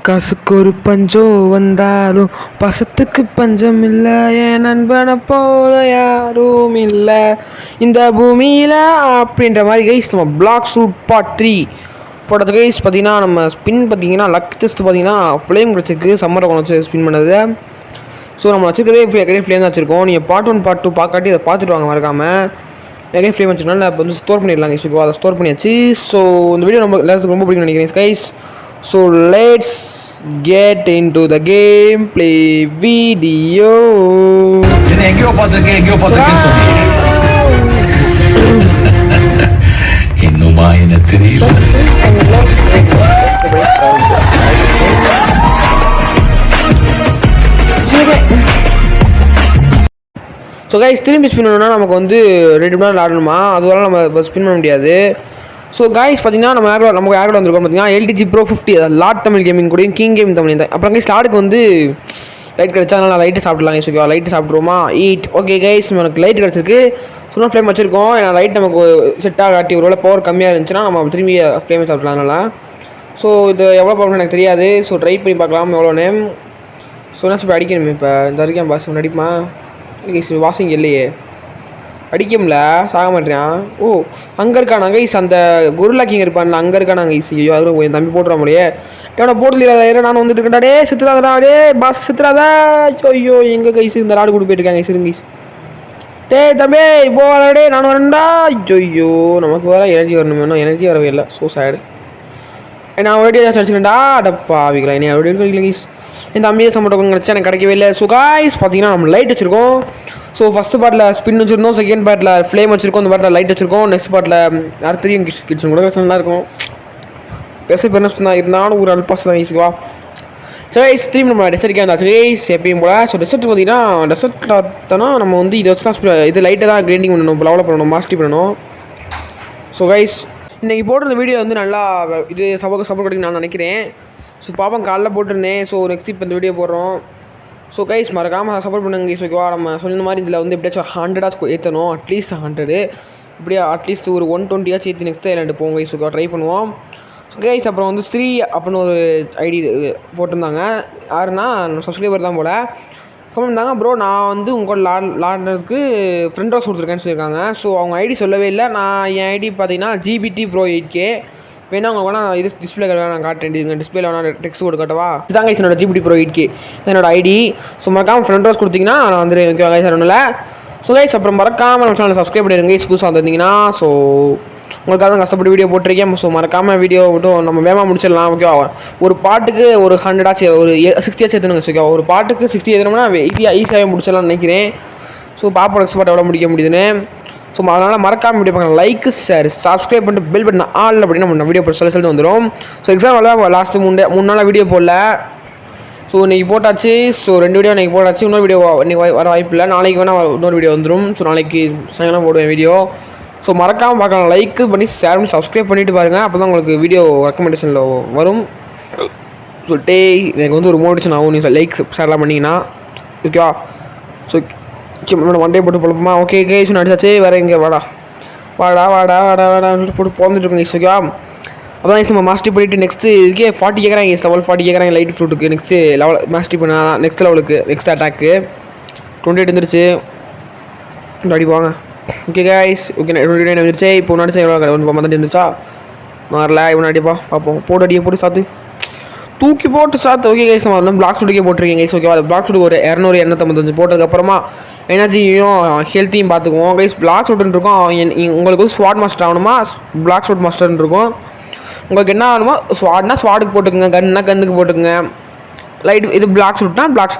காசுக்கு ஒரு பஞ்சம் வந்தாலும் பசத்துக்கு பஞ்சம் இல்லை, என் நண்பனை போல யாரும் இல்லை இந்த பூமியில் அப்படின்ற மாதிரி கைஸ் நம்ம பிளாக் ஷூட் பார்ட் 3 போட்டது கைஸ். பார்த்தீங்கன்னா நம்ம ஸ்பின் பார்த்தீங்கன்னா லக் டெஸ்ட் பார்த்தீங்கன்னா ஃப்ளேம் கிடச்சிருக்கு, சம்மரை கொண்டு வச்சு ஸ்பின் பண்ணது. ஸோ நம்ம வச்சுருக்கதே நிறைய ஃப்ளேம் தான் வச்சுருக்கோம். நீங்கள் பார்ட் 1 பார்ட் 2 பார்க்காட்டி அதை பார்த்துட்டு வாங்க மறக்காமல். நிறைய ஃப்ளேம் வச்சுருக்கனால இப்போ வந்து ஸ்டோர் பண்ணிடலாம் கைஸ். அதை ஸ்டோர் பண்ணியாச்சு. ஸோ இந்த வீடியோ நம்ம எல்லாத்துக்கும் ரொம்ப பிடிக்கும் நினைக்கிறேன் guys. So let's get into the gameplay video. எங்கேயோ பார்த்திருக்கேன்னு சொன்னீங்க. இன்னுமா என்ன தெரியல. ஸோ கைஸ் திரும்பி ஸ்பின் பண்ணணும்னா நமக்கு வந்து 2 மணி நேரம் ஆடணுமா, அதுவரை நம்ம ஸ்பின் பண்ண முடியாது. ஸோ கைஸ் பார்த்தீங்கன்னா நமக்கு ஏர்கோட வந்திருக்கோம் பார்த்தீங்கன்னா LTG Pro 50, அதாவது லாட் தமிழ் கேமிங் கூடயும் கிங் கேம் தமிழ் தான். அப்புறம் கைஸ் லாடுக்கு வந்து லைட் கிடச்சா அதனால் லைட்டு சாப்பிடலாம் கைஸ். ஓகேவா, லைட்டு சாப்பிட்ருவோமா ஈட். ஓகே கைஸ் எனக்கு லைட் கிடச்சிருக்கு. சும்மா ஃப்ளேம் வச்சுருக்கோம். ஏன்னா லைட் நமக்கு செட்டாக காட்டி ஒருவேளை பவர் கம்மியாக இருந்துச்சுன்னா நம்ம திரும்பி ஃப்ளேமை சாப்பிடலாம். அதனால் ஸோ இது எவ்வளோ பவர் எனக்கு தெரியாது. ஸோ ட்ரை பண்ணி பார்க்கலாம் எவ்வளோ நேம். ஸோ என்ன இப்போ அடிக்கணுமே. இப்போ இந்த வரைக்கும் பாஸ் அடிப்பா கைஸ். வாஷிங் இல்லையே, அடிக்கும்ல, சாக மாட்டேறான். ஓ அங்கே இருக்கானா கைஸ், அந்த குருலா கிங் இருப்பான்ல அங்கே இருக்கானா கைஸ். ஐயோ அது என் தம்பி போட்டுற முடியே. எவ்வளோ போடல நான் வந்துட்டு இருக்கேன்டா. டே சித்துறாதா, டே பாஸ் சித்துறாதா. ஐயோ எங்கே கைஸ் இந்த லாடு கூட போயிட்டுருக்காங்க கைஸ். இருங்க கைஸ். டே தம்பி போவாடே நான் வரேன்டா. ஐயோ நமக்கு வர எனர்ஜி வரணும், வேணும் எனர்ஜி வரவே இல்லை. ஸோ சேடு. நான் ஒரே அடிச்சுக்கிறேன்டா. அடப்பா வைக்கலாம் என்ன ஒரே கிடைக்கல கைஸ். இந்த அம்மியை சம்பளம் கிடச்சா எனக்கு கிடைக்கவே இல்லை. ஸோ கைஸ் பார்த்தீங்கன்னா நம்ம லைட் வச்சுருக்கோம். ஸோ ஃபஸ்ட்டு பார்ட்டில் ஸ்பின் வச்சுருந்தோம், செகண்ட் பார்ட்டில் ஃப்ளேம் வச்சுருக்கோம், இந்த பார்ட்டில் லைட் வச்சுருக்கோம். நெக்ஸ்ட் பார்ட்டில் அடுத்த கிட்ஸ் கூட நல்லா இருக்கும். பெருசு பெருசு தான் இருந்தாலும் ஒரு அல்பாஸ் தான் ஈஸிவா. சரி ஸ்ட்ரீம் நம்ம டெசர்ட்கே வந்தாச்சு கைஸ் எப்பயும் போல். ஸோ டெசர்ட் பார்த்தீங்கன்னா டெசர்ட்டில் பார்த்தோன்னா நம்ம வந்து இதை வச்சு தான் இது லைட்டை தான் கிரைண்டிங் பண்ணணும், லெவலப் பண்ணணும், மாஸ்டரி பண்ணணும். ஸோ கைஸ் இன்றைக்கி போட்டிருந்த வீடியோ வந்து நல்லா இது சப்போர்ட் கிடைக்கும் நான் நினைக்கிறேன். ஸோ பாப்பா காலைல போட்டிருந்தேன். ஸோ நெக்ஸ்ட் இப்போ இந்த வீடியோ போடுறோம். ஸோ கைஸ் மறக்காமல் சப்போர்ட் பண்ணுங்க கைஸ். ஓகேவா, நம்ம சொன்ன மாதிரி இதில் வந்து எப்படியாச்சும் 100 ஏற்றணும், அட்லீஸ்ட் 100. இப்படியா அட்லீஸ்ட் ஒரு 120 ஏற்றி நெக்ஸ்ட் ஐலாண்டு போவோம் கைஸ். ஓகேவா ட்ரை பண்ணுவோம். ஸோ கைஸ் அப்புறம் வந்து ஸ்ரீ அப்படின்னு ஒரு ஐடி போட்டிருந்தாங்க. யாருன்னா சப்ஸ்கிரைபர் தான் போல் கமெண்ட் இருந்தாங்க. ப்ரோ நான் வந்து உங்கள் லாடர்ஸ்க்கு ஃப்ரெண்ட் ரோஸ் கொடுத்துருக்கேன்னு சொல்லியிருக்காங்க. ஸோ அவங்க ஐடி சொல்லவே இல்லை. நான் என் ஐடி பார்த்தீங்கன்னா GBT Pro 8K. வேணா அவங்க வேணா இது டிஸ்பிளே நான் காட்டேன். டிஸ்பிளேல வேணா டெக்ஸ்ட் போட்டு காட்டவா. இதுதான் கைஸ் என்னோட GBT Pro 8K என்னோட ஐடி. ஸோ மறக்காமல் ஃப்ரெண்ட் ரோஸ் கொடுத்தீங்கன்னா நான் வந்துடுவேன். ஓகே கைஸ் ஒன்றும். ஸோ கைஸ் அப்புறம் மறக்காமல் நம்ம சேனலை சப்ஸ்கிரைப் பண்ணிடுங்க கைஸ். புதுசாக வந்திருந்தீங்கன்னா. ஸோ உங்களுக்காக தான் கஷ்டப்பட்டு வீடியோ போட்டிருக்கேன். ஸோ மறக்காமல் வீடியோ மட்டும் நம்ம வேகமாக முடிச்சிடலாம். ஓகேவா, ஒரு பாட்டுக்கு ஒரு 100 ஒரு 60 சேர்த்துணுங்க. ஓகேவா, ஒரு பாட்டுக்கு 60 ஏற்றணும்னா ஈஸியாகவே முடிச்சிடலாம்னு நினைக்கிறேன். ஸோ பாப்போம் நெக்ஸ்ட் பாட்டு எவ்வளோ முடிக்க முடியுதுன்னு. ஸோ அதனால் மறக்காமல் வீடியோ பார்க்கலாம். லைக் ஷேர் சப்ஸ்கிரைப் பண்ணிட்டு பெல் பட்டன் ஆல் அப்படின்னு நம்ம வீடியோ போட்டு சொல்லி வந்துடும். ஸோ எக்ஸாம் லாஸ்ட்டு 3 நாளாக வீடியோ போடல. ஸோ இன்றைக்கி போட்டாச்சு. ஸோ 2 வீடியோ இன்றைக்கி போட்டாச்சு. இன்னொரு வீடியோ இன்றைக்கி வர வாய்ப்பு இல்லை. நாளைக்கு வேணால் இன்னொரு வீடியோ வந்துடும். ஸோ நாளைக்கு சாயங்காலம் போடுவேன் வீடியோ. ஸோ மறக்காமல் பார்க்கலாம். லைக் பண்ணி ஷேர் பண்ணி சப்ஸ்கிரைப் பண்ணிவிட்டு பாருங்கள். அப்போ தான் உங்களுக்கு வீடியோ ரெக்கமெண்டேஷனில் வரும். சொல்லிட்டே எனக்கு வந்து ஒரு மோட்டிவேஷன் ஆகும். நீங்கள் லைக் ஷேர்லாம் பண்ணிங்கன்னா. ஓகேவா, ஸோ ஒன் டே போட்டு போலப்போமா. ஓகே கைஸ் அடிச்சாச்சு. வேறு எங்கே வாடா வாடா வாடா வாடா வாடா போட்டு போந்துட்டுருக்கோங்க கைஸ். ஓகேவா, அப்போ தான் நம்ம மாஸ்டரி பண்ணிவிட்டு நெக்ஸ்ட்டு இதுக்கே 40 கேட்குறாங்க கைஸ். லெவல் 40 கேட்குறாங்க லைட் ஃப்ரூட்டுக்கு. நெக்ஸ்ட்டு லெவல் மாஸ்டரி பண்ணால் நெக்ஸ்ட் லெவலுக்கு நெக்ஸ்ட் அட்டாக்கு 28 வந்துருச்சு. அடிப்பாங்க. ஓகே கைஸ் ஓகே 29 வந்துருச்சு. இப்போ ஒன்று அடிச்சா எவ்வளோ மந்தி இருந்துச்சா மாறல. இவனை அடிப்பா பார்ப்போம். போட்டு அடிக்க போட்டு சாத்து தூக்கி போட்டு சாத்து. ஓகே கைஸ் நம்ம வந்து பிளாக் ஷூட்டுக்கே போட்டிருக்கேன் கைஸ். ஓகேவா, பிளாக் ஷூட்டுக்கு ஒரு 200 255 போட்டதுக்கப்புறமா எனர்ஜியும் ஹெல்த்தையும் பார்த்துக்குவோம் கைஸ். பிளாக் ஷூட்டுன்னு இருக்கும். உங்களுக்கு வந்து ஸ்வாட் மாஸ்டர் ஆகணுமா பிளாக் ஷூட் மாஸ்டர்னு இருக்கும். உங்களுக்கு என்ன ஆகணுமோ ஸ்வாட்னா ஸ்வாடுக்கு போட்டுக்குங்க, கன்னுனா கன்னுக்கு போட்டுக்குங்க. லைட் இது பிளாக் ஷூட்னா பிளாக்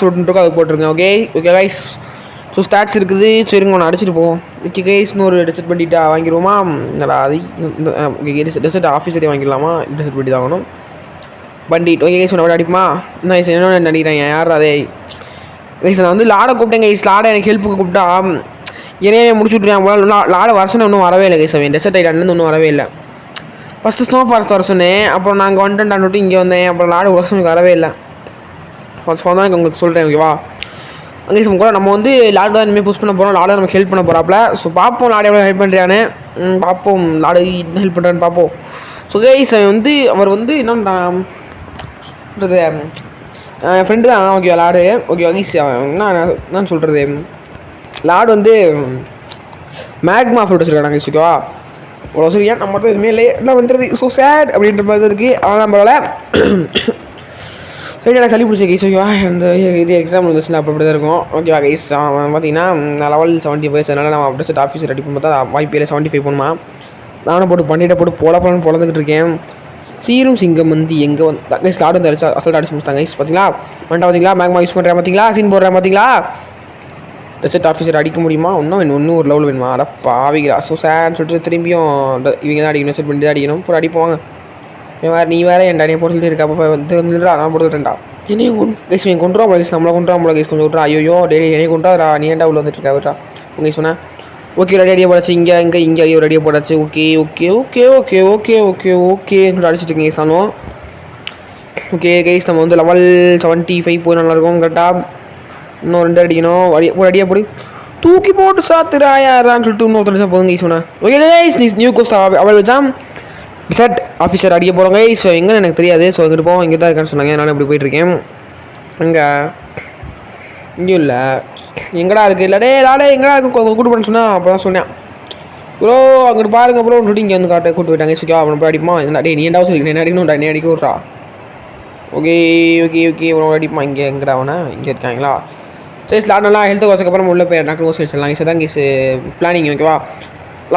ஷூட்னு இருக்கும், அது போட்டுருங்க. Okay okay guys. So stats இருக்குது. சரிங்க ஒன்று அடிச்சுட்டு போவோம். ஓகே கைஸ் இன்னொரு டெசர்ட் பண்ணிட்டு வாங்கிடுவோமா. என்னடா அது டெசர்ட் ஆஃபீஸரே வாங்கிடலாமா. டெசர்ட் பண்ணி தான் வாங்கணும் பண்டிட். ஓகே கைஸ் ஒன்று அடிப்புமா. என்ன கைஸ் என்ன நடிக்கிறாங்க யார் அதே கைஸ். நான் வந்து லாடை கூப்பிட்டேன் கைஸ். லாடை எனக்கு ஹெல்ப்புக்கு கூப்பிட்டா என்னையே முடிச்சு விட்ருக்கேன். லாடை வருஷம் இன்னும் வரவே இல்லை கைஸ். அவன் டெசர்ட் ஐலாண்டு இன்னும் வரவே இல்லை. ஃபஸ்ட்டு ஸ்னோ ஃபாரஸ்ட் வர சொன்னேன். அப்புறம் நாங்கள் வந்துட்டு இங்கே வந்தேன். அப்புறம் லாடை வருஷம் வரவே இல்லை. சொன்னால் எனக்கு உங்களுக்கு சொல்கிறேன். ஓகேவா, அங்கே கூட நம்ம வந்து லாடு தான் இனிமேல் புஷ் பண்ண போகிறோம். லாடை நமக்கு ஹெல்ப் பண்ண போகிறாப்புல. ஸோ பார்ப்போம் லாடை எவ்வளோ ஹெல்ப் பண்ணுறான்னு. பார்ப்போம் லாடு என்ன ஹெல்ப் பண்ணுறான்னு பார்ப்போம். ஸோ கைஸ் அவர் வந்து என்ன என் ஃப்ரெண்டு தான் ஓகே லாடு ஓகே கைஸ் என்ன சொல்கிறது லாடு வந்து மேக்மா ஃப்ரூட் வச்சுருக்காங்க கைஸ் ஓகேவா அவ்வளோ சரியா நம்ம மட்டும் எதுவுமே இல்லை என்ன பண்ணுறது ஸோ சேட் அப்படின்ற மாதிரி தான் இருக்குது ஆனால் நம்மளால சரி எனக்கு சளி பிடிச்ச கைஸ் ஓகேவா இந்த இது எக்ஸாம் வந்துச்சுன்னா அப்படி தான் இருக்கும் ஓகேவா கைஸ் பார்த்தீங்கன்னா நான் லெவல் 70 போயிடுச்சு அதனால் நம்ம அப்படியே செட் ஆஃபீஸ் ரெடி பண்ணி பார்த்தா வாய்ப்பில் 75 போகணுமா நானும் போட்டு பண்ணிட்டு போட்டு போலப்படன்னு பொழந்துக்கிட்டு இருக்கேன் சீரும் சிங்கம் வந்து எங்கே வந்து கைஸ் லாடு வந்து அடிச்சு அசல்ட் அடிச்சு முடிச்சாங்க கைஸ் பார்த்தீங்களா வந்துட்டு பார்த்தீங்களா மேக்மா யூஸ் பண்ணுறேன் பார்த்தீங்களா சீன் போடுறேன் பார்த்தீங்களா ரெசெட் ஆஃபீஸர் அடிக்க முடியுமா இன்னும் ஒரு லெவல் வேணுமா அட பாவிக்கிறா ஸோ சேன்னு சொல்லிட்டு திரும்பியும் இவங்க தான் அடிக்கணும் செட் பண்ணி தான் அடிக்கணும் போய் அடிப்போங்க நீ வேறு என் அடியை போட்டு இருக்கா அப்போ வந்து வந்துடுறா நான் போட்டுக்கிட்டேன்டா என்னையும் கைஸ் நீ கொண்டுறா கைஸ் நம்மளை கொண்டுறா கைஸ் கொஞ்சம் விட்றா ஐயோ டெய்லி என்னைய கொண்டாடுறா நீ ஏன்டா உள்ள வந்துட்டு இருக்கா விட்றா உங்க சொன்னேன் ஓகே ரெடி அடியை போடாச்சு இங்கே ஒரு அடியை போடாச்சு okay okay okay okay okay okay okay அடிச்சிட்டு இருக்கீங்க கைஸ் நானும் ஓகே கைஸ் நம்ம வந்து லெவல் 75 போய் நல்லாயிருக்கும் கரெக்டாக இன்னும் 2 அடிக்கணும் ஒரு அடியாக போடு தூக்கி போட்டு சாத்துறாயாரான்னு சொல்லிட்டு இன்னொருத்தர் போதும் கைஸ் சொன்னேன் ஓகே கைஸ் நீ நியூ கோஸ்ட் அவள் வச்சான் செட் ஆஃபீஸர் அடிக்க போகிறோம் கைஸ் எங்கே எனக்கு தெரியாது ஸோ இங்கிட்டு போவோம் இங்கே தான் இருக்கான்னு சொன்னாங்க நானும் இப்படி போயிட்டுருக்கேன் அங்கே இங்கேயும் இல்லை எங்கடா இருக்குது இல்லை டே லாடே எங்கடா இருக்கு கூட்டு பண்ண சொன்னால் அப்போ தான் சொன்னேன் ப்ரோ அங்கிட்டு பாருங்க ப்ரோ சொல்லிட்டு இங்கே வந்து காட்ட கூட்டு போயிட்டாங்க சுக்கா அவனை போய் அடிப்பான் என்ன டே நீ ஏன்டா சொல்லி என்ன அடிக்கணும் என்ன அடிக்க விட்றா ஓகே ஓகே ஓகே உனக்கு அடிப்பான் இங்கே எங்கடா அவனை இங்கே இருக்காங்களா சரி ஸ்லாட் நல்லா ஹெல்த் கோஸுக்கப்புறம் உள்ளே போய் டக்குனு ஓஸ் வச்சிடலாம் இங்கே தான் கேஸ் பிளானிங் ஓகேவா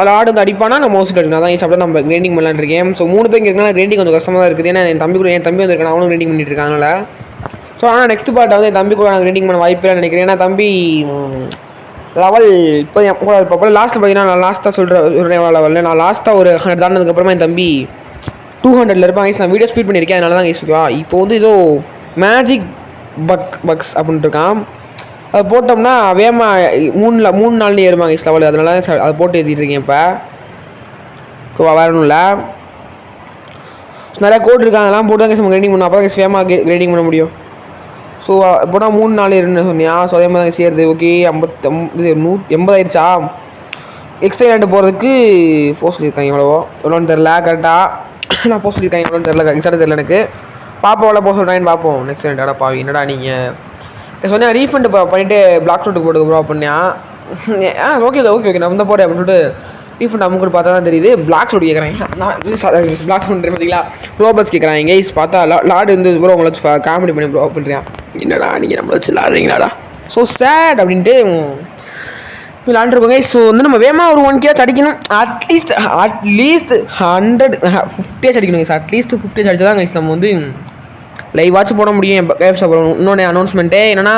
லாடு வந்து அடிப்பானா நம்ம ஓஸ் கட்டினா தான் சாப்பிட்டா நம்ம கிரைண்டிங் பண்ணலான்னு இருக்கேன் ஸோ 3 பேர் இருக்கனால கிரைண்டிங் கொஞ்சம் கஷ்டமாக தான் இருக்குது ஏன்னா என் தம்பி வந்துருக்கான் அவனும் கிரைண்டிங் பண்ணிட்டு இருக்காங்கனால ஸோ ஆனால் நெக்ஸ்ட் பார்ட்டை வந்து என் தம்பி கூட நான் கிரைண்டிங் பண்ண வாய்ப்பு இல்லை நினைக்கிறேன் ஏன்னா தம்பி லெவல் இப்போ லாஸ்ட்டு பார்த்தீங்கன்னா நான் லாஸ்ட்டாக சொல்கிற லெவலில் நான் லாஸ்ட்டாக ஒரு 100 தாண்டதுக்கப்புறமா என் தம்பி 200 இருப்பான் கைஸ் நான் வீடியோ ஸ்பீட் பண்ணியிருக்கேன் அதனால தான் கைஸ் ஓகேவா இப்போ வந்து ஏதோ மேஜிக் பக்ஸ் அப்படின்ட்டு இருக்கான் அதை போட்டோம்னா வேமா 3 நாள்லேயே ஏறுமா கைஸ் லெவல் அதனால தான் அதை போட்டு ஏற்றிட்டு இருக்கேன் இப்போ வேறு இல்லை நிறையா கோட் இருக்காங்க அதெல்லாம் போட்டு தான் கைஸ் நம்ம கிரைண்டிங் பண்ணணும் அப்போ தான் கைஸ் வேமாக கிரைண்டிங் பண்ண முடியும் ஸோ போனால் 3 நாள் ஏறுன்னு சொன்னியா ஸோ அதே மாதிரி தான் சேருது ஓகே 80 ஆயிடுச்சா எக்ஸ்ட்ரா ரெண்டு போகிறதுக்கு போஸ்ட் சொல்லியிருக்காங்க எவ்வளோன்னு தெரில கரெக்டாக நான் போஸ்ட் சொல்லியிருக்காங்க எவ்வளோன்னு தெரில எக்ஸ்ட்ரா தெரில எனக்கு பார்ப்போம் எவ்வளோ போஸ்ட் சொல்கிறாங்கன்னு பார்ப்போம் நெக்ஸ்ட் ரெண்டாடா பாவி என்னடா நீங்கள் சொன்னேன் ரீஃபண்ட் பண்ணிவிட்டு பிளாக் ஷூட்டுக்கு போட்டுக்கு ப்ரோ பண்ணியா ஓகே ஓகே நான் வந்து போகிறேன் அப்படின்னு சொல்லிட்டு ரீஃபண்ட் அமுக்கு பார்த்தா தான் தெரியுது பிளாக் ஷூட் கேட்குறாங்க நான் பிளாக் ஷூட் பார்த்தீங்களா ரோபர்ஸ் கேட்குறாங்க கைஸ் பார்த்தா லாடு வந்து ப்ரோ உங்களை வச்சு காமெடி பண்ணி ப்ரோ பண்ணுறேன் என்னடா நீங்கள் நம்மளை வச்சு விளாடுறீங்களாடா ஸோ சேட் அப்படின்ட்டு விளாண்டுருக்கோம் கைஸ் ஸோ வந்து நம்ம வேகமாக ஒரு 1K அடிக்கணும் அட்லீஸ்ட் 150 அடிக்கணும் கைஸ் அட்லீஸ்ட் 50 அடிச்சா தான் கைஸ் நம்ம வந்து லைவ் வாட்ச் போட முடியும் கேப்ஸ் அப்புறம் இன்னொன்று அனௌன்ஸ்மெண்ட்டு என்னென்னா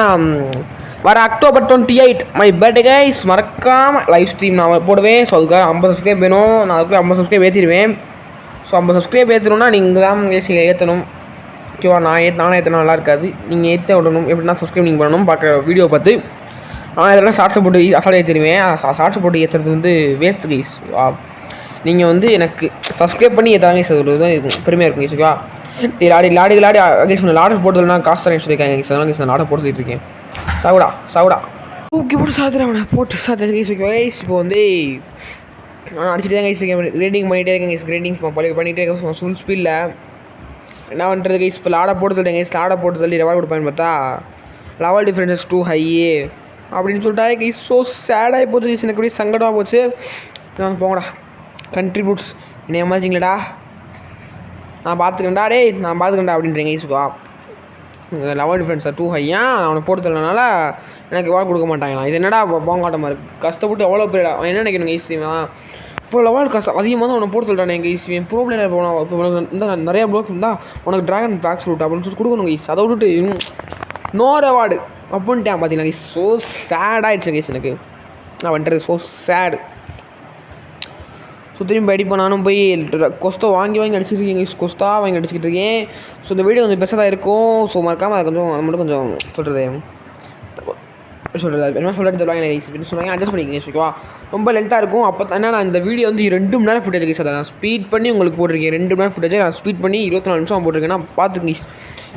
வர October 28 மை பர்த்டே கைஸ் மறக்காமல் லைவ் ஸ்ட்ரீம் நான் போடுவேன் ஸோ அதுக்காக 50 சப்ஸ்கிரைப் வேணும் நான் அதுக்குள்ளே 50 சப்ஸ்கிரைப் ஏற்றிடுவேன் ஸோ 50 சப்ஸ்கிரைப் ஏற்றணும்னா நீங்கள் தான் ஏற்றணும் ஓகேவா நானே ஏற்றினா நல்லா இருக்காது நீங்கள் ஏற்ற விடணும் எப்படின்னா சப்ஸ்கிரைப் நீங்கள் பண்ணணும் பார்க்குற வீடியோ பார்த்து ஆனால் இதெல்லாம் ஷார்ட்ஸை போட்டு அசால்ட் ஏற்றிடுவேன் ஷார்ட்ஸை போட்டு ஏற்றுறது வந்து வேஸ்ட் கைஸ் நீங்கள் வந்து எனக்கு சப்ஸ்கிரைப் பண்ணி ஏற்றாங்க கைஸ் அது தான் பெருமையாக இருக்கும் கைஸ் ஓகேவா லாடி கைஸ் லாடர் போட்டதுனா காசு தரேன்னு சொல்லியிருக்காங்க கைஸ் அதனால் கைஸ் நான் லாடர் போட்டுக்கிட்டு இருக்கேன் சாவுடா ஓகே போட்டு சாத்துறேன் அவனை போட்டு சாத்து கைஸ் ஓகே கைஸ் இப்போ வந்து நான் அடிச்சுட்டு தான் கைஸ் கிரைண்டிங் பண்ணிகிட்டே இருக்கேன் கைஸ் கிரைண்டிங் பண்ணிகிட்டே இருக்கேன் ஃபுல் ஸ்பீடில் என்ன பண்ணுறது கைஸ் இப்போ லாடை போட்டு சொல்லிட்டேன் கைஸ் லாடை போட்டு சொல்லி ரெவார்ட் கொடுப்பேன்னு பார்த்தா லெவல் டிஃப்ரென்சஸ் டூ ஹை அப்படின்னு சொல்லிட்டாரு கைஸ் ஸோ சேடாகி போச்சு கைஸ் எனக்கு அப்படியே சங்கடமாக போச்சு நான் போங்கடா கண்ட்ரிபியூட்ஸ் என்ன ஏமாச்சிங்களடா நான் பார்த்துக்கண்டா அப்படின்றேன் கைஸுக்கா லெவல் டிஃப்ரென்ஸாக டூ ஹையா அவனை போட்டு தரனால எனக்கு எவ்வளோ கொடுக்க மாட்டாங்களா இது என்னடா போங்காட்டமாக இருக்குது கஷ்டப்பட்டு எவ்வளோ பேர் அவன் என்ன நினைக்கணும் கைஸ் தெரியுமா இப்போ லெவல் கஷ்டம் அதிகமாக தான் அவனை போட்டு சொல்லிட்டானே கைஸ் என் ப்ரோ பிளேயர் போனால் இப்போ உனக்கு இந்த நிறையா ப்ளோக்ஸ் இருந்தால் உனக்கு ட்ராகன் பேக்ஸ் ரூட் அப்படின்னு சொல்லிட்டு கொடுக்கணும் கைஸ் அதை விட்டுட்டு நோ ரெவார்டு அப்படின்ட்டேன் பார்த்தீங்கன்னா கைஸ் ஸோ சேடாகிடுச்சு கைஸ் எனக்கு நான் வந்துட்டு ஸோ சேடு ஸோ திரும்பி அடிப்பேன் நானும் போய் கொஸ்தா வாங்கி அடிச்சுட்டு இருக்கேன் கொஸ்தா வாங்கி அடிச்சுக்கிட்டு இருக்கேன் ஸோ இந்த வீடியோ கொஞ்சம் பெருசாக தான் இருக்கும் ஸோ மறக்காமல் அது கொஞ்சம் அது மட்டும் கொஞ்சம் சொல்கிறது என்ன சொல்கிறது சொல்லுவாங்க எனக்கு சொன்னாங்க அட்ஜஸ்ட் பண்ணிக்கங்க ஓகேவா ரொம்ப லென்த்தாக இருக்கும் அப்போ என்ன நான் இந்த வீடியோ வந்து 2 மணி நேரம் ஃபுட்டேஜ் கைஸ் அதை நான் ஸ்பீட் பண்ணி உங்களுக்கு போட்டிருக்கேன் 2 மணி நேரம் ஃபுட்டேஜை நான் ஸ்பீட் பண்ணி 24 நிமிஷம் போட்டிருக்கேன் பார்த்துங்க கைஸ்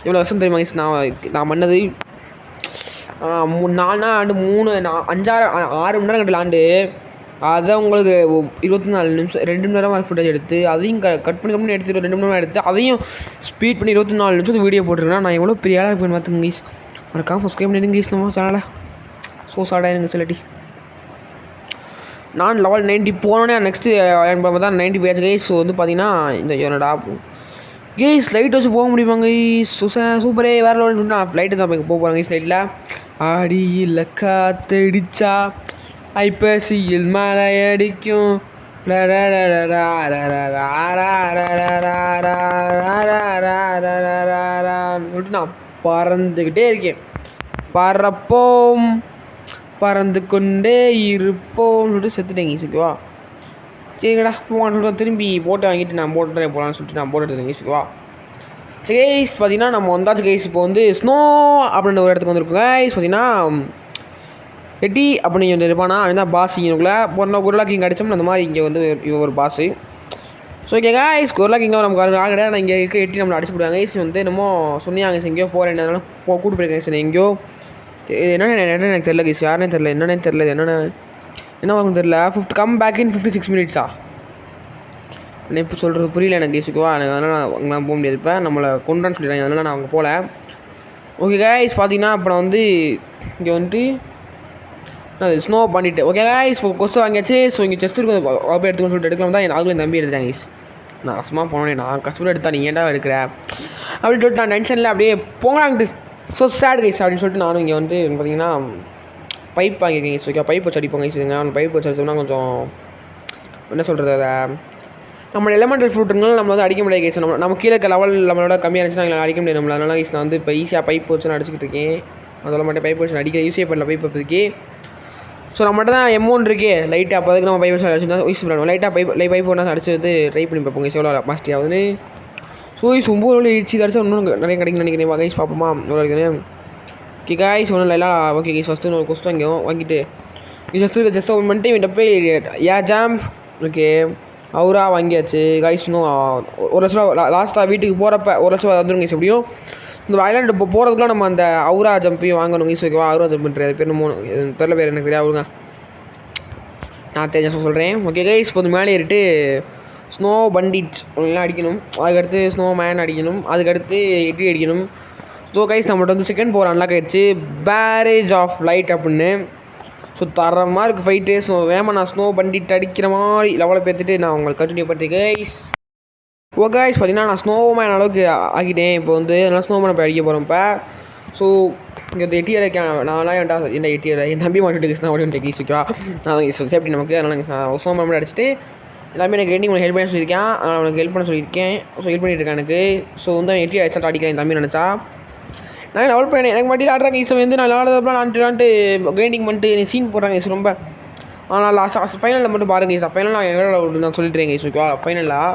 இவ்வளோ வருஷம் தெரியுமா கைஸ் நான் பண்ணது 4 நாள் ஆண்டு 6 மணி நேரம் கண்டு விளாண்டு அதை உங்களுக்கு 24 நிமிஷம் 2 மணி நேரமாக ஃபுட்டேஜ் எடுத்து அதையும் கட் பண்ணி எடுத்து 2 மணி நேரம் எடுத்து அதையும் ஸ்பீட் பண்ணி 24 நிமிஷத்துக்கு வீடியோ போட்டிருக்கேன்னா நான் எவ்வளோ பெரிய ஆளாக இருப்பேன் பார்த்துங்க கைஸ். மறக்காமல் சப்ஸ்கிரைப் பண்ணிடுங்க கைஸ் நம்ம சேனலை. ஸோ சாடாக எனக்கு சிலட்டி நான் லெவல் 90 போனோன்னே நெக்ஸ்ட்டு தான் 90 போயாச்சு கைஸ். ஸோ வந்து பார்த்தீங்கன்னா இந்த என்னடா கைஸ் லைட் வச்சு போக முடியுமா கைஸ்? சூப்பரே வேறு லெவல். நான் ஃப்ளைட்டு தான் போக போகிறேன் கைஸ். லைட்டில் அடியில் காத்தடிச்சா ஐப்பசியில் மழை அடிக்கும் நான் பறந்துக்கிட்டே இருக்கேன். பறப்போம் பறந்து கொண்டே இருப்போம்னு சொல்லிட்டு செத்துட்டேங்க ஈஸுக்குவா. சரிங்கடா போவான்னு சொல்லிட்டு திரும்பி போட்டு வாங்கிட்டு நான் போட்டு போகலான்னு சொல்லிட்டு நான் போட்டு எடுத்துருங்க ஈஸுக்குவா. சரி கைஸ் பார்த்தீங்கன்னா நம்ம வந்தாச்சு கைஸ். இப்போ வந்து ஸ்னோ அப்படின்ற ஒரு இடத்துக்கு வந்துருக்கோம் கைஸ். பார்த்தீங்கன்னா எட்டி அப்படின்னு வந்து இருப்பானா அவன் தான் பாஸ். இங்கேக்குள்ளே போன குருலா கிங் அடித்தோம்னா அந்த மாதிரி இங்கே வந்து ஒரு பாஸு. ஸோ ஓகே கைஸ் குருலா கிங்காக நமக்கு ஆள் கிடையாது. நான் இங்கே இருக்க எட்டி நம்மளை அடிச்சு போடுவாங்க கைஸ். வந்து என்னமோ சொன்னாங்க எங்கேயோ போகிறேன் கூட்டு போயிருக்கேன் சார் எங்கேயோ. என்னென்ன எனக்கு தெரியல கைஸ். யாருனே தெரில என்னென்னே தெரில. என்ன வாங்க தெரில. கம் பேக் இன் 56 மினிட்ஸா என்ன இப்போ சொல்கிறது புரியல எனக்கு கைஸுக்குவா. எனக்கு அதனால் நான் போக முடியாது. இப்போ நம்மளை கொண்டான்னு சொல்லிடுறாங்க. அதனால் நான் அங்கே போகல. ஓகே கைஸ் பார்த்தீங்கன்னா இப்போ நான் வந்து இங்கே வந்துட்டு நான் ஸ்னோ பண்ணிவிட்டு ஓகே கைஸ் இப்போ கொஸ்ட்டு வாங்கியாச்சு. ஸோ இங்கே செஸ்ட் இருக்கும் வாப்பை எடுத்துக்கணும்னு சொல்லிட்டு எடுக்கலாம் தான் அவங்களும் தம்பி எடுத்துட்டாங்க கைஸ். நான் கஷ்டமாக போனேன். நான் கஷ்டப்பட்டு எடுத்தா நீ ஏன்டா எடுக்கிறேன் அப்படின்னு சொல்லிட்டு நான் டென்ஷனில் அப்படியே போங்களாங்கிட்டு ஸோ சேட் கைஸ் அப்படின்னு சொல்லிட்டு நானும் இங்கே வந்து பார்த்தீங்கன்னா பைப் வாங்கியிருக்கேன் கைஸ். ஓகே பைப் வச்சு அடிப்போம் கைஸ். அவன் பைப் வச்சு அடிச்சோம்னா கொஞ்சம் என்ன சொல்கிறது அதை நம்ம எலமெண்டல் ஃப்ரூட்டுங்களும் நம்ம வந்து அடிக்க முடியாது கைஸ். நம்ம கீழே லெவல் நம்மளோட கம்மியாக இருந்துச்சுன்னா எங்களை அடிக்க முடியாது நம்மள. அதனால கைஸ் நான் வந்து இப்போ ஈஸியாக பைப் வச்சு நான் அடிச்சுக்கிட்டு இருக்கேன். அதெல்லாம் மட்டும் பைப் வச்சு அடிக்க யூஸே பண்ணல பைப் இப்போதைக்கு. ஸோ நம்மகிட்ட தான் M1 இருக்கே லைட்டாக அப்போ அதுக்கு நம்ம பைப் வச்சு அடிச்சு தான் யூஸ் பண்ணணும். லைட்டாக பைப் ஒன்றா அடிச்சு வந்து ட்ரை பண்ணி பார்ப்போம் கைஸ் எவ்வளோ பாஸ்டி ஆகுது. ஸோ ரொம்ப இடிச்சு அடிச்சா இன்னும் நிறைய கிடைக்குன்னு நினைக்கிறேன் கைஸ். பார்ப்போமா எவ்வளோ இருக்குன்னு. ஓகே கைஸ் ஒன்றும் இல்லை ஓகே கைஸ் ஃபஸ்ட்டு ஒரு கொஸ்ட் வாங்கிட்டு ஜஸ்ட் ஓப்பன் பண்ணிட்டு இவன்ட்ட போய் ஜாம்ப் ஓகே அவரா வாங்கியாச்சு கைஸ். இன்னும் 1 லட்சம் லாஸ்ட்டாக வீட்டுக்கு போகிறப்ப 1 லட்சம் வந்துடும் கைஸ். எப்படியும் இந்த ஐலாண்டு இப்போ போகிறதுக்குலாம் நம்ம அந்த அவுரா ஜம்பையும் வாங்கணும் கைஸ். ஓகேவா அவுரா ஜம்ப் பண்ணுறது பேர் தெரில பேர் எனக்கு தெரியாது அவருங்க. நான் தெரிஞ்ச சொல்கிறேன். ஓகே கைஸ் இப்போ வந்து மேலே ஏறிட்டு ஸ்னோ பண்டிட்ஸ் எல்லாம் அடிக்கணும். அதுக்கடுத்து ஸ்னோ மேன் அடிக்கணும். அதுக்கடுத்து எட்டி அடிக்கணும். ஸோ கைஸ் நம்மள்ட்ட வந்து செகண்ட் போகிற அன்லாக் ஆகிடுச்சு பேரேஜ் ஆஃப் லைட் அப்படின்னு. ஸோ தரமாக இருக்குது ஃபைட்டு. ஸோ வேமா நான் ஸ்னோ பண்டிட் அடிக்கிற மாதிரி லெவலில் பேர்த்துட்டு நான் உங்களுக்கு கண்டினியூ பண்ணுறேன் கைஸ். ஓ கைஸ் பார்த்தீங்கன்னா நான் ஸ்னோமேன் அளவுக்கு ஆகிட்டேன். இப்போ வந்து அதனால் ஸ்னோமேனை போய் அடிக்க போகிறேன் இப்போ. ஸோ இங்கே எட்டியர் இருக்கேன் நான்லாம் என்ன எட்டியர் என் தம்பி மாட்டிட்டு நான் ஓடி கைஸ். ஓகேவா நான் சேஃப்டி நமக்கு. அதனால் நான் ஸ்னோமேன் அடிச்சுட்டு எல்லாமே எனக்கு ரெண்டிங் ஹெல்ப் பண்ண சொல்லியிருக்கேன். அவனுக்கு ஹெல்ப் பண்ண சொல்லியிருக்கேன். ஸோ ஹெல்ப் பண்ணிட்டு இருக்கேன் எனக்கு. ஸோ வந்து அவன் எட்டி அடிச்சா அடிக்கிறேன் என் தம்பி நினச்சா. நான் லெவல் பண்ணேன் எனக்கு மட்டும் ஆடுறாங்க ஈஸோ வந்து நான் விளாடுறதுலாம் நான்ட்டு கிரைண்டிங் பண்ணிட்டு நீ சீன் போடுறாங்க ஈஸ் ரொம்ப. ஆனால் லாஸ்ட் ஃபைனலில் மட்டும் பாருங்க ஈஸா. ஃபைனலாக எவ்வளோ நான் சொல்லிட்டுறேன் ஈஸ். ஓகேவா ஃபைனலாக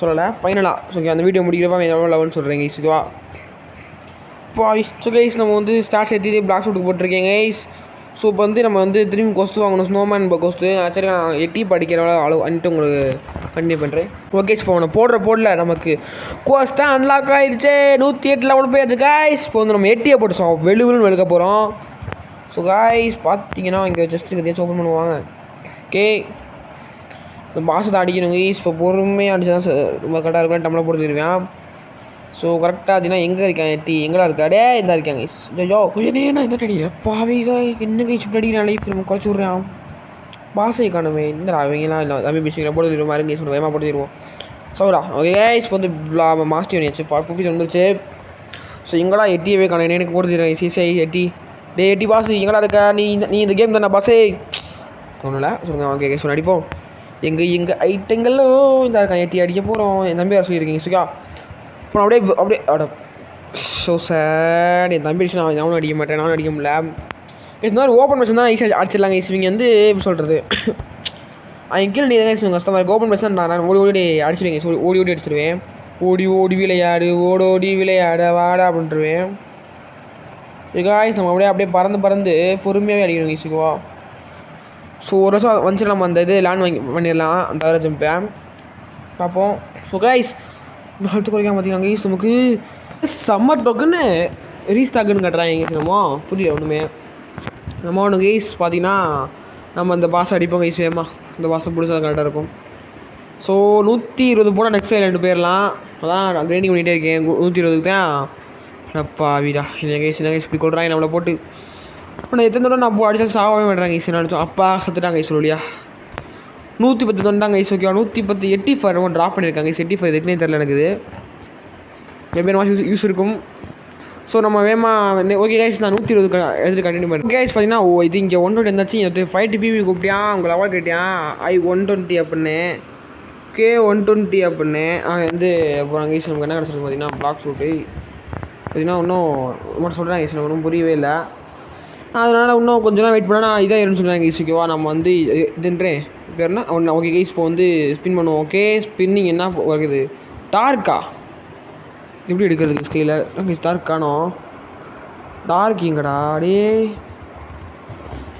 சொல்லலை ஃபைனலாக ஸோ அந்த வீடியோ முடிக்கிறப்ப எவ்வளோ லெவல்னு சொல்கிறேங்க ஈஸ். ஓகேவா இப்போ ஸோ கைஸ் நம்ம வந்து ஸ்டார்ட் சேர்த்து பிளாக் ஷூட்டுக்கு போட்டிருக்கேன் கைஸ். ஸோ இப்போ வந்து நம்ம வந்து திரும்பி கொஸ்ட்டு வாங்கணும் ஸ்னோமேன் கொஸ்ட்டு. சரி நான் எட்டி படிக்கிற அளவு வந்துட்டு உங்களுக்கு கண்டினியூ பண்ணுறேன். ஓகே இப்போ அவனை போடல நமக்கு கோஸ்ட் தான் அன்லாக் ஆகிடுச்சு. 108 லெவல் போயாச்சு கைஸ். இப்போ வந்து நம்ம எட்டியை போட்டு வெளுன்னு வெளுக்க போகிறோம். ஸோ கைஸ் பார்த்தீங்கன்னா இங்கே ஜஸ்ட் எதையாச்சும் ஓப்பன் பண்ணுவாங்க. ஓகே இந்த பாசை தான் அடிக்கணும் கைஸ். இப்போ பொறுமையாக அடிச்சு தான் ரொம்ப கரெக்டாக இருக்கும். டம்ளர் போட்டு தருவேன். ஸோ கரெக்டாக அதுனா எங்கே இருக்கான் எட்டி எங்கடா இருக்காடே இந்த இருக்காங்க கைஸ். ஐயோ கொஞ்சம் இந்த அடிக்கிறேன் பாவிகா என்ன கைஸ் இப்படி அடிக்கிறேன் லைஃப் நம்ம குறைச்சி விட்றேன். பாசை காணுமே இந்த அவங்களாம் இல்லை தம்பி மிஷினில் போட்டு தருவோம் மாதிரி கைஸ் வேகமாக போட்டு தருவோம். சௌரா ஓகே கைஸ் இப்போ வந்து மாஸ்டர் பண்ணியாச்சு 50 வந்துருச்சு. ஸோ எங்கடா எட்டியவே காணும் எனக்கு போட்டு தருவேன் சிசிஐ எட்டி எட்டி பாஸ் எங்கடா இருக்கா நீ இந்த கேம் தானே பாஸே ஒன்றும் இல்லை சொல்லுங்கள். ஓகே கைஸ் அடிப்போம். எங்கள் ஐட்டங்களும் இந்த இருக்கான் எட்டி அடிக்க போகிறோம். என் தம்பி வர சொல்லியிருக்கீங்க சுகா. இப்போ அப்படியே ஸோ சேட் என் தம்பி அடிச்சு நான் அவனும் அடிக்க மாட்டேன் நானும் அடிக்க முடியல. இந்த மாதிரி ஓப்பன் மிஷன் தான் ஈஸியாக அடிச்சிடலாங்க ஈஸ். இவங்க வந்து எப்படி சொல்கிறது அவங்க கீழே நீ தான் கஷ்டமாக இருக்குது. ஓப்பன் மிஷன் நான் ஓடி அடிச்சிடுவேங்க. ஓடி அடிச்சிடுவேன். ஓடி விளையாடு ஓடோடி விளையாட வாடா அப்படின்ட்டுருவேன். காய்ஸ் நம்ம அப்படியே பறந்து பொறுமையாகவே அடிக்கணும் ஈஸுக்குவா. ஸோ ஒரு வருஷம் வந்துச்சு நம்ம அந்த இது லேண்ட் பண்ணிடலாம் அந்த வர ஜம்பை பார்ப்போம். ஸோ காய்ஸ் நாட்டு குறைக்காம பார்த்தீங்கன்னா கைஸ் நமக்கு சம்மர் டோக்குன்னு ரீஸ்டாக்குன்னு கட்டுறாங்க கைஸ். நம்ம புரியல ஒன்றுமே நம்ம ஒன்று கைஸ் பார்த்தீங்கன்னா நம்ம அந்த பாஸ் அடிப்போம் கைஸ் வேமா. இந்த பாஸை பிடிச்சா கரெக்டாக இருக்கும். ஸோ 120 போனால் நெக்ஸ்ட் ஐலாண்டு போயிடலாம். அதான் நான் கிரைண்டிங் பண்ணிகிட்டே இருக்கேன். 120க்கு தான் அப்பா வீடா இல்லை கைஸ் என்ன கைஸ் இப்படி கொள்றாங்க நம்மளை போட்டு. ஆனால் எத்தனை தடவை நான் அடிச்சா சாகவே மாட்டேறாங்க கைஸ். நினச்சோம் அப்பா சத்துட்டாங்க கைஸ் சொல்லியா. 110 தொண்டாங்க கைஸ். ஓகேவா 110 85 ஒன்று ட்ராப் பண்ணியிருக்காங்க கைஸ். 85 எதுக்குனே தெரில எனக்கு. இது எப்படியும் மாதம் யூஸ் இருக்கும். ஸோ நம்ம வேமா ஓகே கைஸ் நான் 120 எடுத்து கண்டினியூ பண்ணுறேன். கைஸ் பார்த்தீங்கன்னா இது இங்கே 120 இருந்தாச்சு. 5 பிபி கூப்பிட்டியா உங்களை அவார்ட் கேட்டியான் 120 அப்படின்னு. ஓகே 120 அப்படின்னு அவன் வந்து அப்புறம் கைஸ் நமக்கு என்ன கிடச்சிருக்கு பார்த்தீங்கன்னா பிளாக் சூட்டு பார்த்தீங்கன்னா இன்னும் மட்டும் சொல்கிறேன் கைஸ் எனக்கு ஒன்றும் புரியவே இல்லை. அதனால் இன்னும் கொஞ்சம் நாள் வெயிட் பண்ணால் நான் இதாக இருன்னு சொல்லுவாங்க கைஸ். ஓகேவா நம்ம வந்து இதுன்றேன் பேர்னா ஒன்று. ஓகே கைஸ் இப்போ வந்து ஸ்பின் பண்ணுவோம். ஓகே ஸ்பின்னிங் என்ன வருது டார்க்கா எப்படி எடுக்கிறது ஸ்கையில் கைஸ். டார்க் காணோம். டார்க்கிங்கடா அடே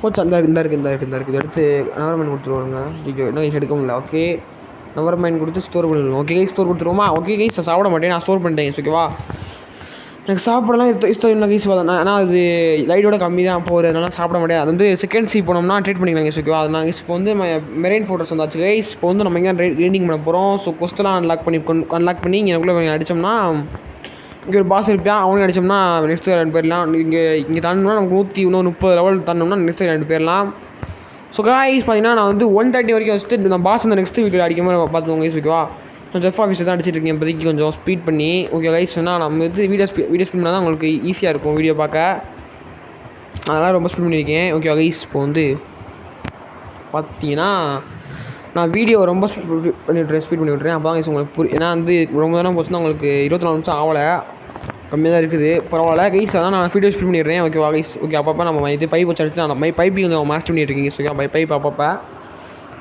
போச்சு. அந்த இருக்குது எடுத்து நவர் மைண்ட் கொடுத்துருவாங்க. ஓகே என்ன கைஸ் எடுக்க முடியல. ஓகே நவர் மைண்ட் கொடுத்து ஸ்டோர் பண்ணிடுவோம். ஓகே கைஸ் ஸ்டோர் கொடுத்துருவோமா. ஓகே கைஸ் நான் சாப்பிட மாட்டேன். நான் ஸ்டோர் பண்ணிட்டேன் கைஸ். ஓகேவா எனக்கு சாப்பிடலாம் இஷ்டம் இல்லை கைஸ். ஆனால் அது லைட்டோட கம்மி தான் போகுது. அதனால சாப்பிட மாட்டேன். அது வந்து செகண்ட் சி போனோம்னா ட்ரீட் பண்ணிக்கலாம் கைஸ். ஓகேவா அது நாங்கள் இப்போ வந்து மெரைன் ஃபோட்டோஸ் வந்தாச்சு கைஸ். இப்போ வந்து நம்ம எங்கே ரைடிங் பண்ண போகிறோம். ஸோ கொஸ்டெல்லாம் அன்லாக் பண்ணி இங்கே எனக்குள்ளே அடித்தோம்னா இங்கே ஒரு பாஸ் இருப்பான். அவனையும் அடித்தோம்னா நெக்ஸ்ட் 2 பேர்லாம். இங்கே தாண்டோம்னா நமக்கு 130 லெவல் தாண்டோம்னா நெக்ஸ்ட் 2 பேர்லாம். ஸோ கைஸ் பார்த்தீங்கன்னா நான் வந்து 130 வரைக்கும் வச்சுட்டு இந்த பாஸ் அந்த நெக்ஸ்ட் வீட்டில் அடிக்க மாதிரி பார்த்துக்கோங்க கைஸ். ஓகேவா நான் ஜெஃப் ஆஃபீஸில் தான் அடிச்சிட்டு இருக்கேன் இப்போதைக்கு கொஞ்சம் ஸ்பீட் பண்ணி. ஓகே கைஸ் சொன்னால் நம்ம வந்து வீடியோ ஸ்பீட் பண்ணால் தான் உங்களுக்கு ஈஸியாக இருக்கும் வீடியோ பார்க்க. அதெல்லாம் ரொம்ப ஸ்பீட் பண்ணியிருக்கேன். ஓகே கைஸ் இப்போ வந்து பார்த்தீங்கன்னா நான் வீடியோ ரொம்ப ஸ்பீட் பண்ணி விட்றேன். அப்போ தான் கைஸ் உங்களுக்கு ஏன்னா வந்து ரொம்ப நேரம் போச்சுன்னா உங்களுக்கு 24 நிமிஷம் ஆகலை கம்மியாக தான் இருக்குது. பரவாயில்ல கைஸ் அதான் நான் வீடியோ ஸ்பீட் பண்ணிடுறேன். ஓகேவா கைஸ். ஓகே அப்பப்போ நம்ம இது பைப் வச்சு அடிச்சு நான் பைப்பி கொஞ்சம் மாஸ்டர் பண்ணிட்டு இருக்கீங்க. ஓகே பைப் அப்பப்போ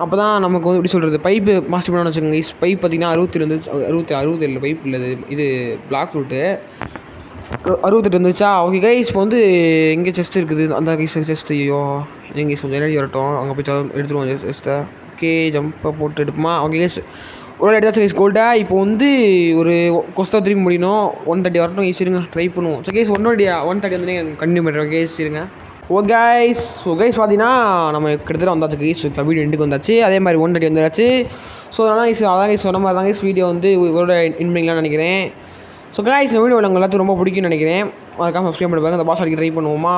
அப்போ தான் நமக்கு வந்து எப்படி சொல்கிறது பைப்பு மாஸ்டர் பண்ணணும்னு வச்சுக்கோங்க கைஸ். பைப் பார்த்தீங்கன்னா 67 பைப் இல்லை இது பிளாக் ரூட்டு 68 இருந்துச்சா. ஓகே கைஸ் இப்போ வந்து எங்கே செஸ்ட் இருக்குது அந்த கைஸ் செஸ்ட். ஐயோ எங்கே கொஞ்சம் எனர்ஜி வரட்டும் அங்கே போய் எடுத்துருவோம் செஸ்ட்டை. ஓகே ஜம்பை போட்டு எடுப்போமா. ஓகே கைஸ் ஒரு எடுத்தாச்சு கைஸ் கோல்டா. இப்போ வந்து ஒரு கொஸ்டா திரும்பி முடியணும். 130 வரட்டும் கைஸ் இருங்க ட்ரை பண்ணுவோம். ஸோ கைஸ் 130 வந்து கண்டினியூ பண்ணுறோம் கைஸ் இருங்க. ஓ கைஸ் பார்த்தீங்கன்னா நம்ம கிட்டத்தட்ட வந்தாச்சு கைஸ். வீடியோ எண்டுக்கு வந்தாச்சு. அதே மாதிரி 130 வந்துடாச்சு. ஸோ அதனால் கைஸ் அதான் கைஸ் சொன்ன மாதிரி தான் கைஸ் வீடியோ வந்து இவரோட இன்பிங்களான்னு நினைக்கிறேன். ஸோ கைஸ் இந்த வீடியோ உங்கள் எல்லாத்துக்கும் ரொம்ப பிடிக்கும்னு நினைக்கிறேன். அதுக்காக சப்ஸ்கிரைப் பண்ணி பாருங்க. அந்த பாஸ் அடிக்க ட்ரை பண்ணுவோமா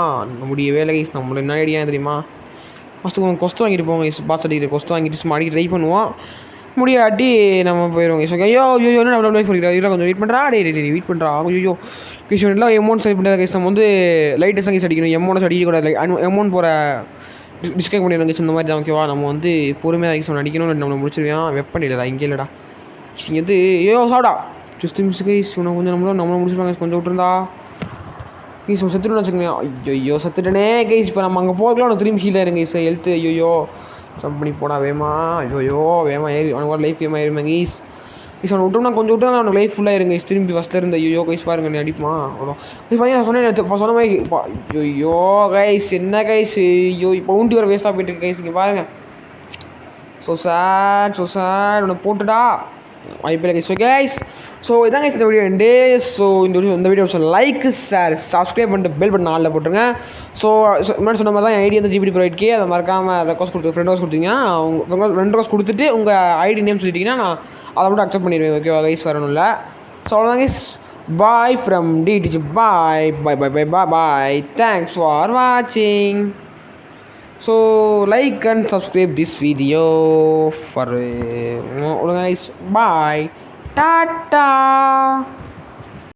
முடியவே இல்லை கைஸ். நம்மளோட என்ன ஐடியா தெரியுமா ஃபஸ்ட்டு கொஸ்ட் வாங்கிட்டு போவோம் கைஸ். பாஸ் அடிக்கிற கொஸ்ட் வாங்கிட்டு சும்மா அடிக்க ட்ரை பண்ணுவோம். முடியாட்டி நம்ம போயிடுவோம் கைஸ். ஐயோ என்ன டபுள் லைஃப் இல்லை கொஞ்சம் வெயிட் பண்ணுறா வெயிட் பண்ணுறா. ஐயோ கைஸ் எல்லாம் எமௌண்ட் செட் பண்ணுறது கைஸ். நம்ம வந்து லைட்டஸ்ட் கைஸ் அடிக்கணும். எமௌண்ட்ஸ் அடிக்கக்கூடாது. எமௌண்ட் போகிற டிஸ்கனெக்ட் பண்ணிடுவோம் கைஸ். இந்த மாதிரி தான் ஓகேவா நம்ம வந்து பொறுமையாக கைஸ் ஒன்று அடிக்கணும். நம்மளை முடிச்சிருவேன். வெப்பன் இல்லைடா இங்கே இல்லைடா இங்கே வந்து ஐயோ சாப்பிடா ஜஸ்ட் மிஸ் கைஸ். உனக்கு கொஞ்சம் நம்மளை முடிச்சிருவாங்க கைஸ். கொஞ்சம் விட்டுருந்தா கைஸ் செத்துட்டுன்னு வச்சுக்கோங்க. ஐயோ செத்துட்டனே கைஸ். இப்போ நம்ம அங்கே போகலாம் உனக்கு திரும்பி ஹீலாக இருங்க கைஸ். ஹெல்த்து ஐயோ ஜம்ப் பண்ணி போடா வேமா. ஐயோ வேமா ஏறி அவனுக்கு லைஃப் வேமா ஏறுமே கைஸ். கைஸ் அவனை விட்டோம்னா கொஞ்சம் விட்டா அவனுக்கு லைஃப் ஃபுல்லாக இருங்க கைஸ். திரும்பி ஃபஸ்ட்டில் இருந்த ஐயோ கைஸ் பாருங்க நீ அடிப்பா அவ்வளோ கைஸ் பையன் சொன்ன மாதிரி. ஐயோ கைஸ் என்ன கைஸ் ஐயோ இப்போ உண்டி வர வேஸ்ட்டாக போயிட்டு இருக்கு கைஸ். இங்கே பாருங்கள் ஸோ சார் உன்னை போட்டுடா வாய்ப்பில்லை கைஸ். ஸோ கைஸ் ஸோ இதான் கைஸ் இந்த வீடியோ எண்டு. ஸோ இந்த வீடியோ லைக் ஷேர் சப்ஸ்கிரைப் பண்ணிட்டு பெல் பட்டன் ஆளில் போட்டுருங்க. ஸோ முன்னாடி சொன்ன மாதிரி தான் என் ஐடி வந்து ஜிபிடி ப்ரோ8K. அதை மறக்காமல் ரெக்வஸ்ட் ஃப்ரெண்ட் ரெக்வஸ்ட் கொடுத்தீங்கன்னா உங்கள் ஃப்ரெண்ட் ரெக்வஸ்ட் கொடுத்துட்டு உங்கள் ஐடி நேம் சொல்லிட்டீங்கன்னா நான் அதை மட்டும் அக்செப்ட் பண்ணிடுவேன். ஓகேவா கைஸ் வரணும் இல்லை. ஸோ அவ்வளோதான் guys. Bye from DDG. Bye thanks for வாட்சிங். So like and subscribe this video for guys. Bye. Tata.